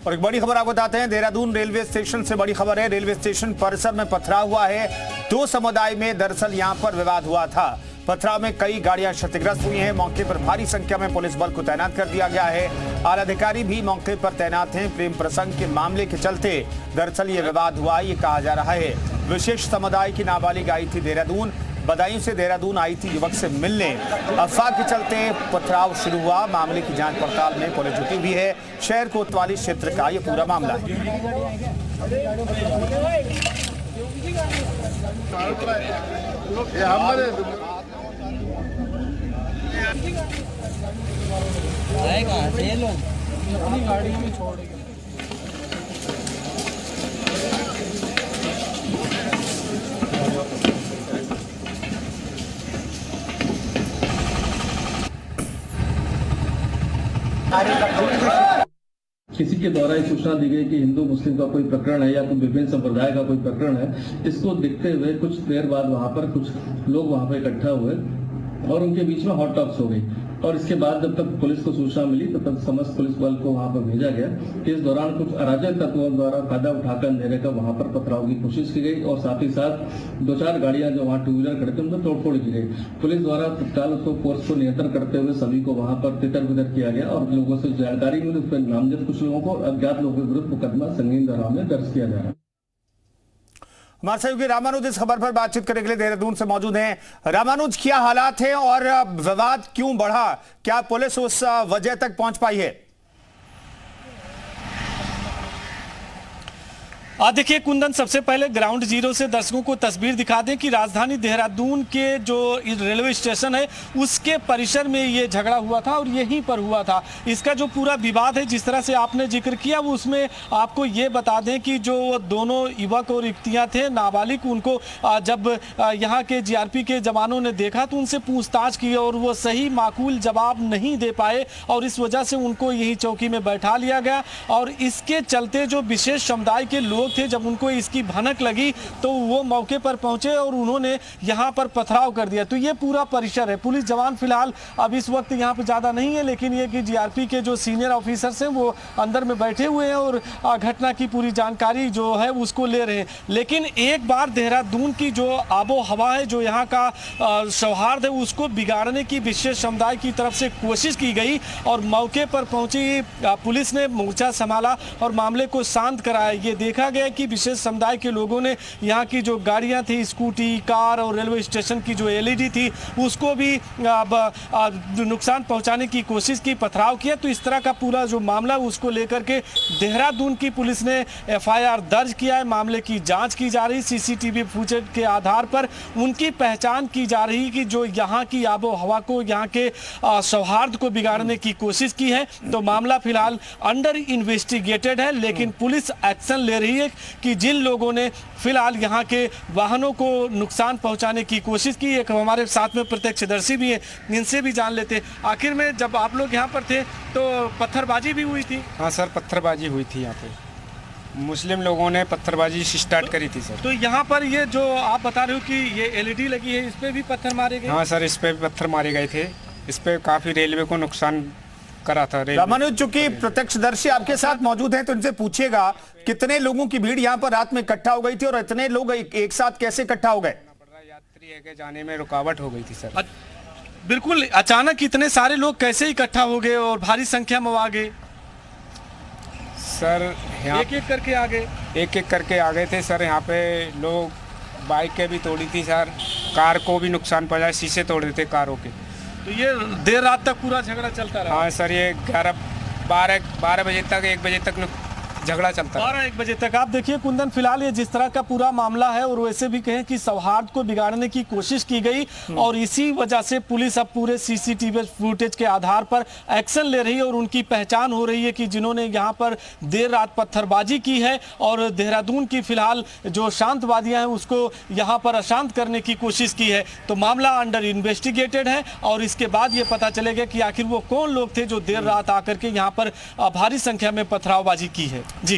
और एक बड़ी खबर आपको बताते हैं, देहरादून रेलवे स्टेशन से बड़ी खबर है। रेलवे स्टेशन परिसर में पथराव हुआ है। दो समुदाय में दरअसल यहां पर विवाद हुआ था। पथराव में कई गाड़ियां क्षतिग्रस्त हुई हैं। मौके पर भारी संख्या में पुलिस बल को तैनात कर दिया गया है। आला अधिकारी भी मौके पर तैनात हैं। प्रेम प्रसंग के मामले के चलते दरअसल ये विवाद हुआ, ये कहा जा रहा है। विशेष समुदाय की नाबालिग आई थी देहरादून, बदायूं से देहरादून आई थी युवक से मिलने। अफवाह के चलते पथराव शुरू हुआ। मामले की जांच पड़ताल में पुलिस जुटी भी है। शहर कोतवाली क्षेत्र का यह पूरा मामला है। अपनी गाड़ी में छोड़ गए। किसी के द्वारा ये सूचना दी गई कि हिंदू मुस्लिम का कोई प्रकरण है या कोई विभिन्न संप्रदाय का कोई प्रकरण है। इसको देखते हुए कुछ देर बाद वहां पर कुछ लोग वहां पर इकट्ठा हुए और उनके बीच में हॉट टॉक्स हो गई। और इसके बाद जब तक पुलिस को सूचना मिली तब तक समस्त पुलिस बल को वहां पर भेजा गया। इस दौरान कुछ अराजक तत्वों द्वारा फायदा उठाकर अंधेरे का वहां पर पथराव की कोशिश की गई और साथ ही साथ 2-4 गाड़ियां जो वहां टू व्हीलर खड़े थे उनको तोड़फोड़ की गई। पुलिस द्वारा तत्काल उसको फोर्स को नियंत्रण करते हुए सभी को वहां पर तितर बितर किया गया और लोगों से जानकारी मिली। उस पर नामजद कुछ लोगों को अज्ञात लोगों के विरुद्ध मुकदमा संगीन धाराओं में दर्ज किया जा रहा है। हमारे सहयोगी रामानुज इस खबर पर बातचीत करने के लिए देहरादून से मौजूद हैं। रामानुज, क्या हालात हैं और विवाद क्यों बढ़ा? क्या पुलिस उस वजह तक पहुंच पाई है? देखिए कुंदन, सबसे पहले ग्राउंड जीरो से दर्शकों को तस्वीर दिखा दें कि राजधानी देहरादून के जो रेलवे स्टेशन है उसके परिसर में ये झगड़ा हुआ था और यहीं पर हुआ था। इसका जो पूरा विवाद है जिस तरह से आपने जिक्र किया वो उसमें आपको ये बता दें कि जो दोनों युवक और युवतियाँ थे नाबालिग, उनको जब यहाँ के जीआरपी के जवानों ने देखा तो उनसे पूछताछ की और वो सही माकूल जवाब नहीं दे पाए और इस वजह से उनको यही चौकी में बैठा लिया गया। और इसके चलते जो विशेष समुदाय के लोग थे, जब उनको इसकी भनक लगी तो वो मौके पर पहुंचे और उन्होंने यहां पर पथराव कर दिया। तो ये पूरा परिसर है। पुलिस जवान फिलहाल अब इस वक्त यहां पर ज्यादा नहीं है, लेकिन ये कि जीआरपी के जो सीनियर ऑफिसर्स हैं वो अंदर में बैठे हुए हैं और घटना की पूरी जानकारी जो है उसको ले रहे हैं। लेकिन एक बार देहरादून की जो आबो हवा है, जो यहाँ का सौहार्द है, उसको बिगाड़ने की विशेष समुदाय की तरफ से कोशिश की गई और मौके पर पहुंची पुलिस ने मोर्चा संभाला और मामले को शांत कराया। ये देखा गया कि विशेष समुदाय के लोगों ने यहाँ की जो गाड़ियाँ थी, स्कूटी, कार और रेलवे स्टेशन की जो एलईडी थी उसको भी नुकसान पहुँचाने की कोशिश की, पथराव किया। तो इस तरह का पूरा जो मामला उसको लेकर के देहरादून की पुलिस ने एफआईआर दर्ज किया है। मामले की जांच की जा रही, सीसीटीवी फुटेज के आधार पर उनकी पहचान की जा रही कि जो यहाँ की आबो हवा को, यहाँ के सौहार्द को बिगाड़ने की कोशिश की है। तो मामला फिलहाल अंडर इन्वेस्टिगेटेड है, लेकिन पुलिस एक्शन ले रही है कि जिन लोगों ने फिलहाल यहाँ के वाहनों को नुकसान पहुंचाने की कोशिश की। एक हमारे साथ में प्रत्यक्षदर्शी भी हैं, इनसे भी जान लेते। आखिर में जब आप लोग यहाँ पर थे तो पत्थरबाजी भी हुई थी? हाँ सर, पत्थरबाजी हुई थी। यहाँ पे मुस्लिम लोगों ने पत्थरबाजी स्टार्ट करी थी सर। तो यहाँ पर ये जो आप बता रहे हो कि ये एलईडी लगी है, इस पे भी पत्थर मारे गए? हाँ सर, इस पे भी पत्थर मारे गए थे। इस पे काफी रेलवे को नुकसान करा था। रामानुज, चूंकि प्रत्यक्षदर्शी आपके साथ मौजूद हैं तो इनसे पूछिएगा कितने लोगों की भीड़ यहाँ पर रात में इकट्ठा हो गई थी और इतने लोग एक साथ कैसे इकट्ठा हो गए? यात्री है के जाने में रुकावट हो गई थी सर। बिल्कुल, अचानक इतने सारे लोग कैसे इकट्ठा हो गए और भारी संख्या में आ गए? सर एक एक करके आ गए? एक एक करके आ गए थे सर। यहाँ पे लोग बाइकें भी तोड़ी थी सर, कार को भी नुकसान पहुंचा, शीशे तोड़ देते कारों के। तो ये देर रात तक पूरा झगड़ा चलता रहा? हाँ सर, ये 12 बजे तक, 1 बजे तक झगड़ा चलता है। 12-1 बजे तक। आप देखिए कुंदन, फिलहाल ये जिस तरह का पूरा मामला है और वैसे भी कहें कि सौहार्द को बिगाड़ने की कोशिश की गई और इसी वजह से पुलिस अब पूरे सीसीटीवी फुटेज के आधार पर एक्शन ले रही है और उनकी पहचान हो रही है कि जिन्होंने यहाँ पर देर रात पत्थरबाजी की है और देहरादून की फिलहाल जो शांतवादियां हैं उसको यहाँ पर अशांत करने की कोशिश की है। तो मामला अंडर इन्वेस्टिगेटेड है और इसके बाद ये पता चलेगा कि आखिर वो कौन लोग थे जो देर रात आकर के यहाँ पर भारी संख्या में पथरावबाजी की है। जी।